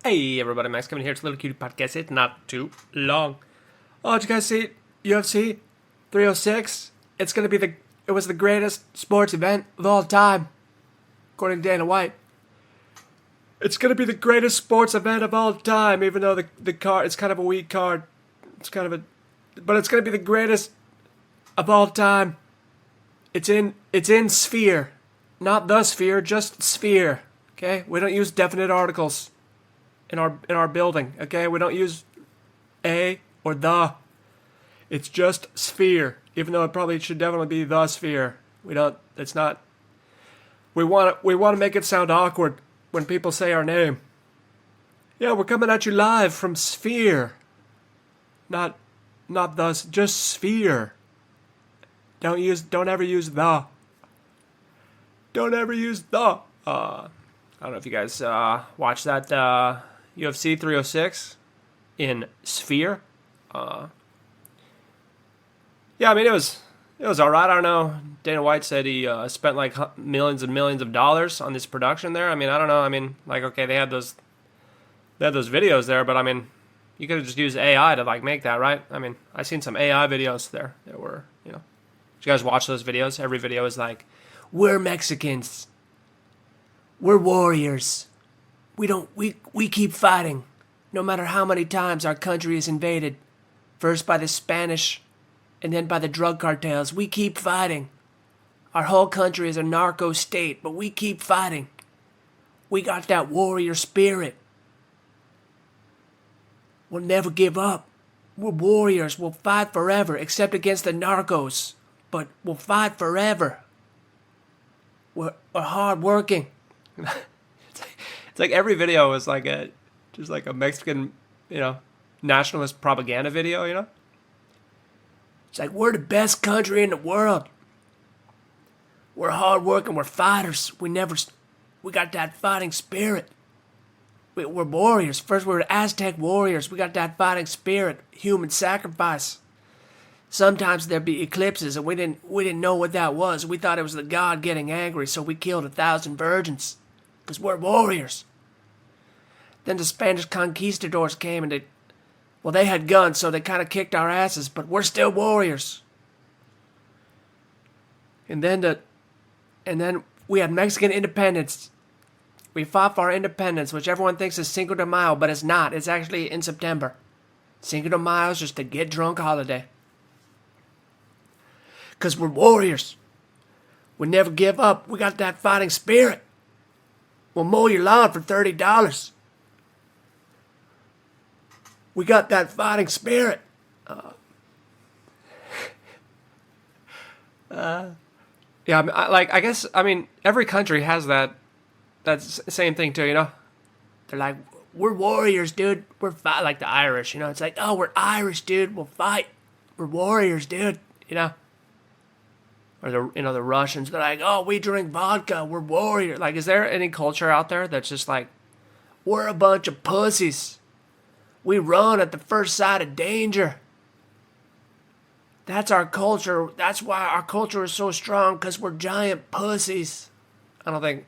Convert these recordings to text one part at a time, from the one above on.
Hey everybody, Max coming here. It's a little cutie podcast. It's not too long. Oh, did you guys see UFC 306? It was the greatest sports event of all time, according to Dana White. It's gonna be the greatest sports event of all time, even though the card it's kind of a weak card. But it's gonna be the greatest of all time. It's in Sphere, not the Sphere, just Sphere. Okay, we don't use definite articles in our building. Okay, we don't use a or the. It's just Sphere, even though it probably should definitely be the Sphere. We don't. It's not. We want to make it sound awkward when people say our name. Yeah, we're coming at you live from Sphere. Not the, just Sphere. Don't ever use the. Don't ever use the. I don't know if you guys watched that UFC 306 in Sphere. Yeah, I mean it was all right. I don't know. Dana White said he spent like millions and millions of dollars on this production there. I mean, I don't know. I mean, like, okay, they had those videos there, but I mean, you could have just used AI to like make that, right? I mean, I seen some AI videos there that were, you know. Did you guys watch those videos? Every video is like, we're Mexicans. We're warriors. We keep fighting, no matter how many times our country is invaded. First by the Spanish, and then by the drug cartels. We keep fighting. Our whole country is a narco state, but we keep fighting. We got that warrior spirit. We'll never give up. We're warriors. We'll fight forever, except against the narcos. But we'll fight forever. We're hard-working. It's like every video is like just like a Mexican, nationalist propaganda video, It's like, we're the best country in the world. We're hard-working. We're fighters. We got that fighting spirit. We're warriors. First, we were Aztec warriors. We got that fighting spirit. Human sacrifice. Sometimes there'd be eclipses, and we didn't know what that was. We thought it was the god getting angry, so we killed 1,000 virgins. Because we're warriors. Then the Spanish conquistadors came, and they had guns, so they kind of kicked our asses, but we're still warriors. And then we had Mexican independence. We fought for our independence, which everyone thinks is Cinco de Mayo, but it's not. It's actually in September. Cinco de Mayo is just a get drunk holiday. Because we're warriors. We never give up. We got that fighting spirit. We'll mow your lawn for $30. We got that fighting spirit. Yeah, I guess every country has that same thing too, They're like, we're warriors, dude. We're fight like the Irish, It's like, oh, we're Irish, dude. We'll fight. We're warriors, dude. Or the Russians, they're like, oh, we drink vodka. We're warriors. Like, is there any culture out there that's just like, we're a bunch of pussies. We run at the first sight of danger. That's our culture. That's why our culture is so strong, because we're giant pussies. I don't think,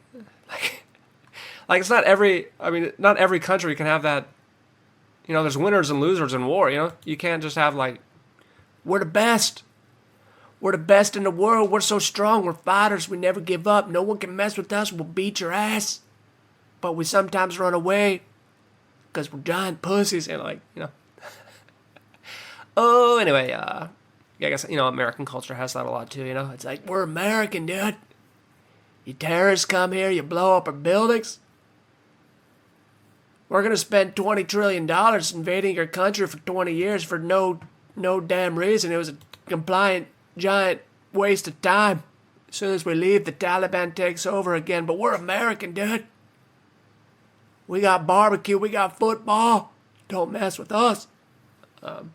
like it's not every country can have that. There's winners and losers in war, You can't just have like, we're the best. We're the best in the world. We're so strong. We're fighters. We never give up. No one can mess with us. We'll beat your ass. But we sometimes run away. Because we're giant pussies, and Oh, anyway, I guess, American culture has that a lot too, It's like, we're American, dude. You terrorists come here, you blow up our buildings. We're going to spend $20 trillion invading your country for 20 years for no damn reason. It was a compliant, giant waste of time. As soon as we leave, the Taliban takes over again. But we're American, dude. We got barbecue. We got football. Don't mess with us. Yeah,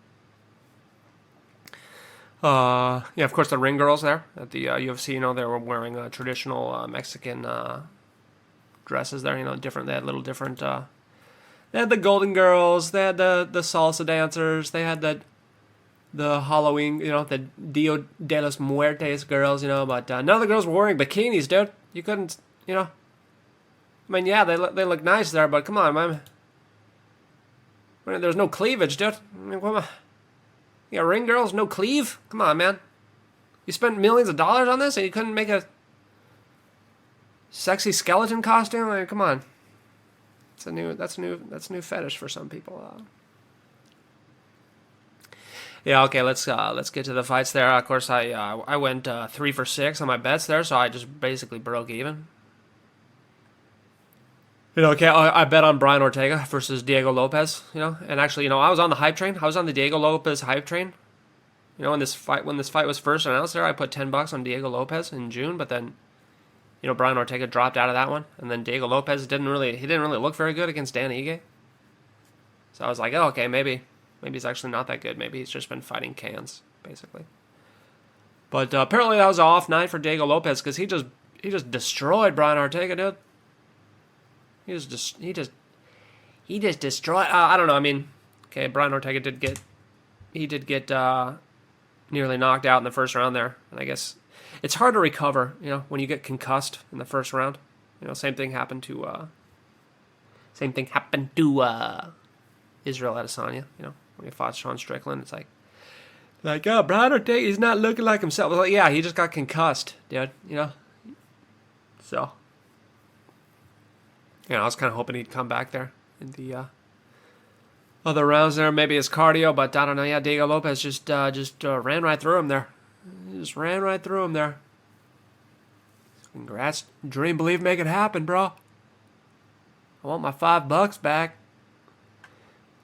of course, the ring girls there at the UFC, they were wearing traditional Mexican dresses there, different. They had little different. They had the Golden Girls. They had the salsa dancers. They had the Halloween, the Dia de los Muertes girls, But none of the girls were wearing bikinis, dude. You couldn't, yeah, they look nice there, but come on, man. There's no cleavage, dude. I mean, what am I? You got ring girls, no cleave? Come on, man. You spent millions of dollars on this and you couldn't make a sexy skeleton costume? I mean, come on. That's a new fetish for some people. Yeah, okay, let's get to the fights there. Of course, I went 3 for 6 on my bets there, so I just basically broke even. Okay, I bet on Brian Ortega versus Diego Lopez, and actually, I was on the hype train. I was on the Diego Lopez hype train. When this fight was first announced there, I put $10 on Diego Lopez in June, but then, Brian Ortega dropped out of that one, and then Diego Lopez didn't really look very good against Dan Ige. So I was like, oh, okay, maybe he's actually not that good. Maybe he's just been fighting cans, basically. But apparently that was an off night for Diego Lopez because he just destroyed Brian Ortega, dude. He just destroyed. I don't know. I mean, okay, Brian Ortega did get nearly knocked out in the first round there, and I guess it's hard to recover. When you get concussed in the first round. Same thing happened to Israel Adesanya. When he fought Sean Strickland, it's like, oh, Brian Ortega, he's not looking like himself. I was like, yeah, he just got concussed, dude. So. I was kind of hoping he'd come back there in the other rounds there. Maybe his cardio, but I don't know. Yeah, Diego Lopez just ran right through him there. He just ran right through him there. Congrats. Dream, believe, make it happen, bro. I want my $5 back.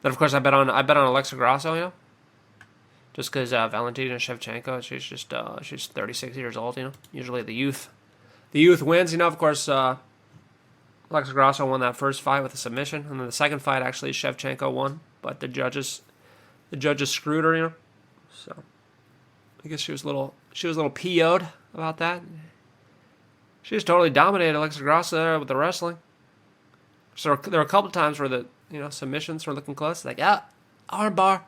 Then, of course, I bet on Alexa Grasso, just because Valentina Shevchenko, she's 36 years old, Usually the youth wins, of course. Alexa Grasso won that first fight with a submission, and then the second fight actually Shevchenko won, but the judges screwed her, So I guess she was a little PO'd about that. She just totally dominated Alexa Grasso there with the wrestling. So there were a couple of times where the submissions were looking close, like armbar,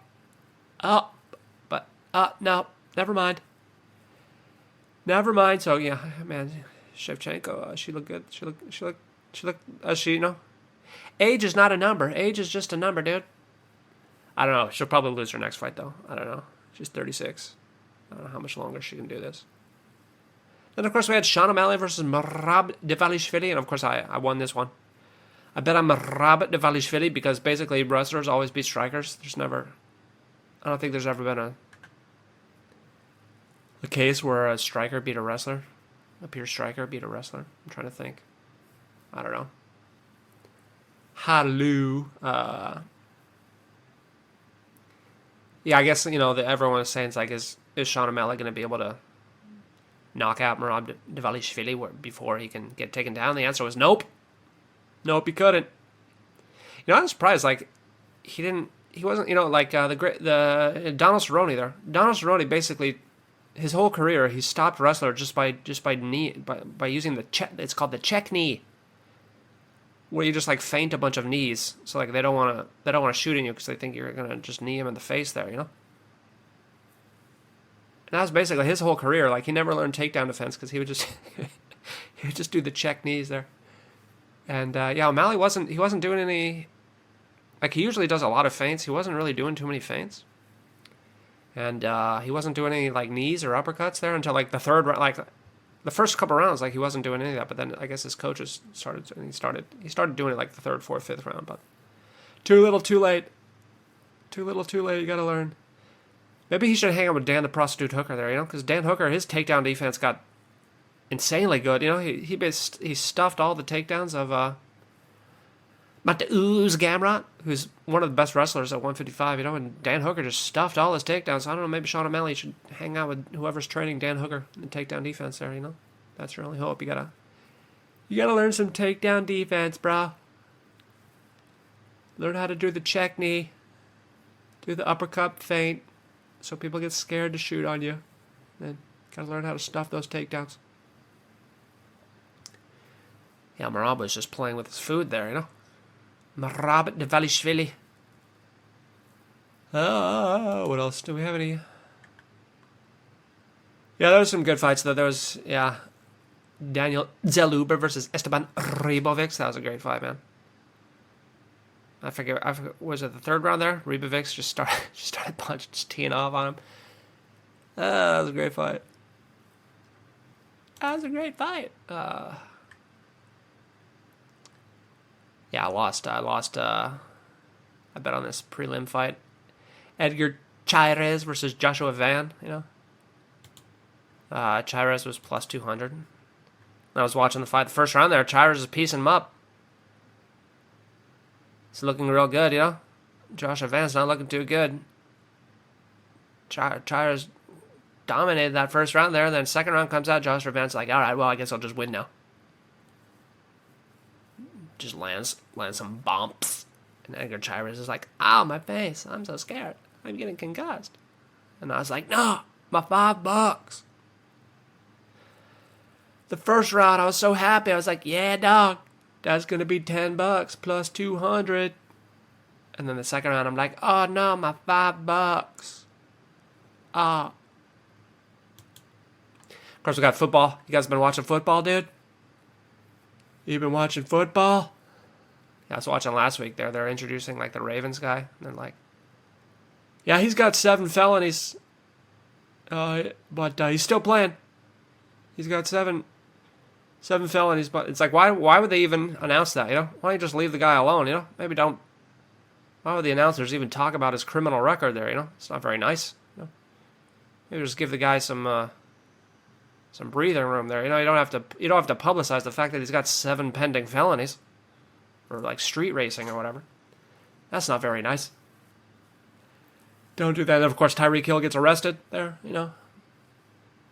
but no, never mind. So yeah, man, Shevchenko, she looked good. She looked, age is not a number. Age is just a number, dude. I don't know. She'll probably lose her next fight, though. I don't know. She's 36. I don't know how much longer she can do this. Then, of course, we had Sean O'Malley versus Merab Dvalishvili, and, of course, I won this one. I bet on Merab Dvalishvili because, basically, wrestlers always beat strikers. I don't think there's ever been a case where a striker beat a wrestler. A pure striker beat a wrestler. I'm trying to think. I don't know. Hallelujah. Yeah, I guess, everyone is saying, it's like, is Sean O'Malley going to be able to knock out Merab Dvalishvili before he can get taken down? The answer was nope. Nope, he couldn't. I was surprised, like, he wasn't, the Donald Cerrone there. Donald Cerrone basically, his whole career, he stopped wrestler just by using it's called the check knee. Where you just feint a bunch of knees, so they don't want to shoot in you because they think you're gonna just knee him in the face there, And that was basically his whole career. He never learned takedown defense because he would just do the check knees there. And O'Malley wasn't doing any. He usually does a lot of feints. He wasn't really doing too many feints, and he wasn't doing any knees or uppercuts there until the third round. The first couple rounds, he wasn't doing any of that, but then I guess his coaches started doing it the third, fourth, fifth round, but too little, too late. Too little, too late. You gotta learn. Maybe he should hang out with Dan the Prostitute Hooker there, because Dan Hooker, his takedown defense got insanely good. He stuffed all the takedowns of Mateusz Gamrot, who's one of the best wrestlers at 155. And Dan Hooker just stuffed all his takedowns. So I don't know. Maybe Sean O'Malley should hang out with whoever's training Dan Hooker in takedown defense there. That's your only hope. You gotta learn some takedown defense, bro. Learn how to do the check knee, do the uppercut feint, so people get scared to shoot on you. Then gotta learn how to stuff those takedowns. Yeah, Merab was just playing with his food there, Merab Dvalishvili. What else? Do we have any? Yeah, there was some good fights, though. There was, Daniel Zaluba versus Esteban Ribovic. That was a great fight, man. Was it the third round there? Ribovics just started punching, just teeing off on him. That was a great fight. That was a great fight. Yeah, I lost. I bet on this prelim fight. Edgar Chairez versus Joshua Van, you know. Chairez was plus 200. I was watching the fight. The first round there, Chairez is piecing him up. It's looking real good, you know. Joshua Van's not looking too good. Chairez dominated that first round there, and then second round comes out, Joshua Van's like, all right, well, I guess I'll just win now. Just lands some bumps. And Edgar Chairez is like, ow, my face. I'm so scared. I'm getting concussed. And I was like, no, my $5. The first round, I was so happy. I was like, yeah, dog. That's going to be $10 plus 200. And then the second round, I'm like, oh, no, my $5. Of course, we got football. You guys been watching football, dude? You been watching football? Yeah, I was watching last week there. They're introducing, like, the Ravens guy. And they're like, yeah, he's got 7 felonies. But he's still playing. He's got 7 felonies. But it's like, why would they even announce that, you know? Why don't you just leave the guy alone, you know? Maybe don't. Why would the announcers even talk about his criminal record there, you know? It's not very nice, you know? Maybe just give the guy some breathing room there. You know, you don't have to publicize the fact that he's got 7 pending felonies. Or like street racing or whatever. That's not very nice. Don't do that. And of course, Tyreek Hill gets arrested there. You know.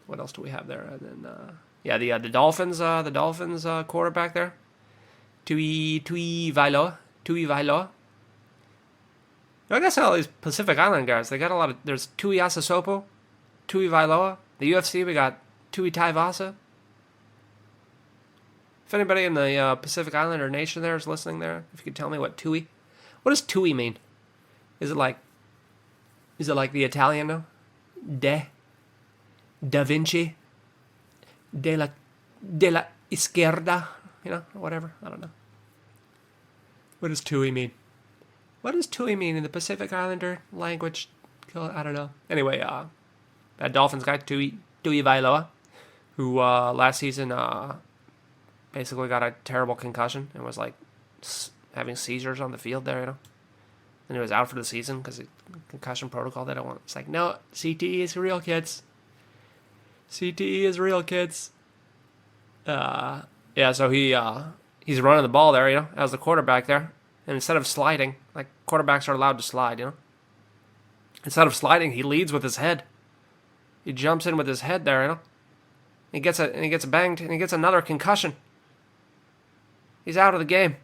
What else do we have there? And then the Dolphins quarterback there, Tui Vailoa. I guess all these Pacific Island guys, they got a lot of. There's Tui Asasopo, Tui Vailoa. The UFC, we got Tui Taivasa. If anybody in the Pacific Islander nation there is listening there, if you could tell me what does Tui mean? Is it like the Italian, no? Da Vinci, della izquierda, you know, whatever. I don't know. What does Tui mean? What does Tui mean in the Pacific Islander language? I don't know. Anyway, that Dolphins guy, Tui Vailoa, who last season basically got a terrible concussion and was like having seizures on the field there, you know. And he was out for the season because of concussion protocol. They don't want. It's like, no, CTE is real, kids. CTE is real, kids. So he's running the ball there, you know, as the quarterback there. And instead of sliding, like quarterbacks are allowed to slide, you know. Instead of sliding, he leads with his head. He jumps in with his head there, you know. He gets banged and he gets another concussion. He's out of the game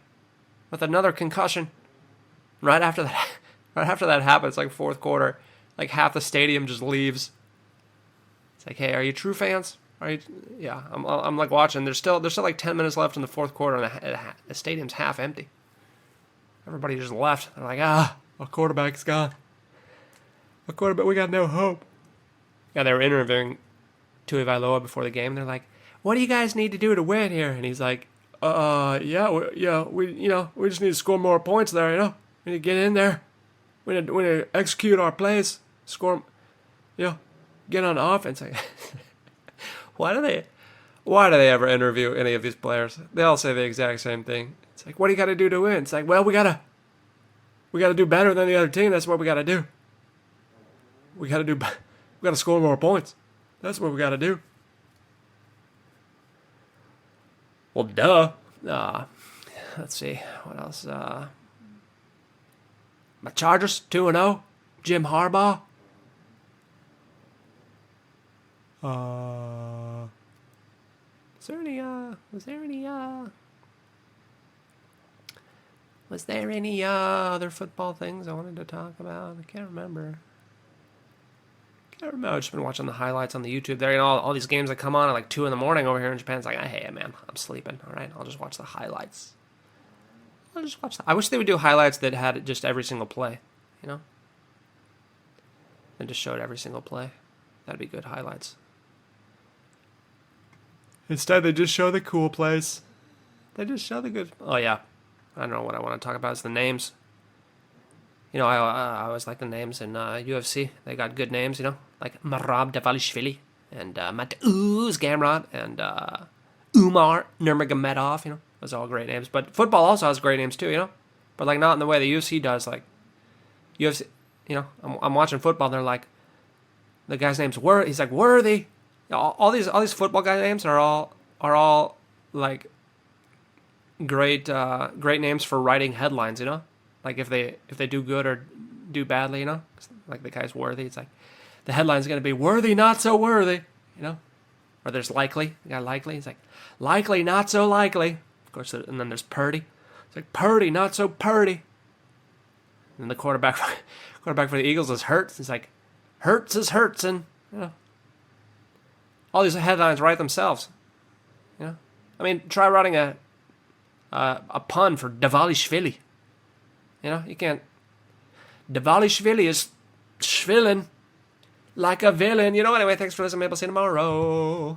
with another concussion. Right after that happens, like fourth quarter, like half the stadium just leaves. It's like, hey, are you true fans? Are you? Yeah, I'm like watching. There's still like 10 minutes left in the fourth quarter, and the stadium's half empty. Everybody just left. They're like, our quarterback's gone. We got no hope. Yeah, they were interviewing Tui Vailoa before the game. They're like, what do you guys need to do to win here? And he's like, we just need to score more points there, you know. We need to get in there. We need to execute our plays, score, you know, get on offense. Why do they ever interview any of these players? They all say the exact same thing. It's like, what do you got to do to win? It's like, well, we gotta do better than the other team. That's what we gotta do. We gotta score more points. That's what we gotta do. Well, duh. Let's see. What else? My Chargers, 2-0. Jim Harbaugh. Was there any other football things I wanted to talk about? I can't remember. I've just been watching the highlights on the YouTube there. You know, all these games that come on at like 2 a.m. over here in Japan. It's like, hey, man, I'm sleeping. All right, I'll just watch the highlights. I wish they would do highlights that had just every single play, you know? And just showed every single play. That'd be good highlights. Instead, they just show the cool plays. They just show the good... Oh, yeah. I don't know what I want to talk about. It's the names. You know, I always like the names in UFC. They got good names, you know, like Marab Dvalishvili and Mateusz Gamrot and Umar Nurmagomedov. You know, those are all great names. But football also has great names too, you know. But like not in the way the UFC does. Like UFC, you know, I'm watching football. And they're like, the guy's name's Worthy. He's like Worthy. All these football guy names are all like great names for writing headlines. You know. Like if they do good or do badly, you know, like the guy's Worthy. It's like the headline's gonna be Worthy, not so worthy, you know. Or there's Likely, the guy Likely. He's like Likely, not so likely. Of course, and then there's Purdy. It's like Purdy, not so Purdy. And the quarterback for the Eagles is Hurts. He's like Hurts is Hurtsin, you know. All these headlines write themselves, you know. I mean, try writing a pun for Dvalishvili. You know, you can't. Dvalishvili is shvillin like a villain. You know, anyway, thanks for listening. Maybe I'll see you tomorrow.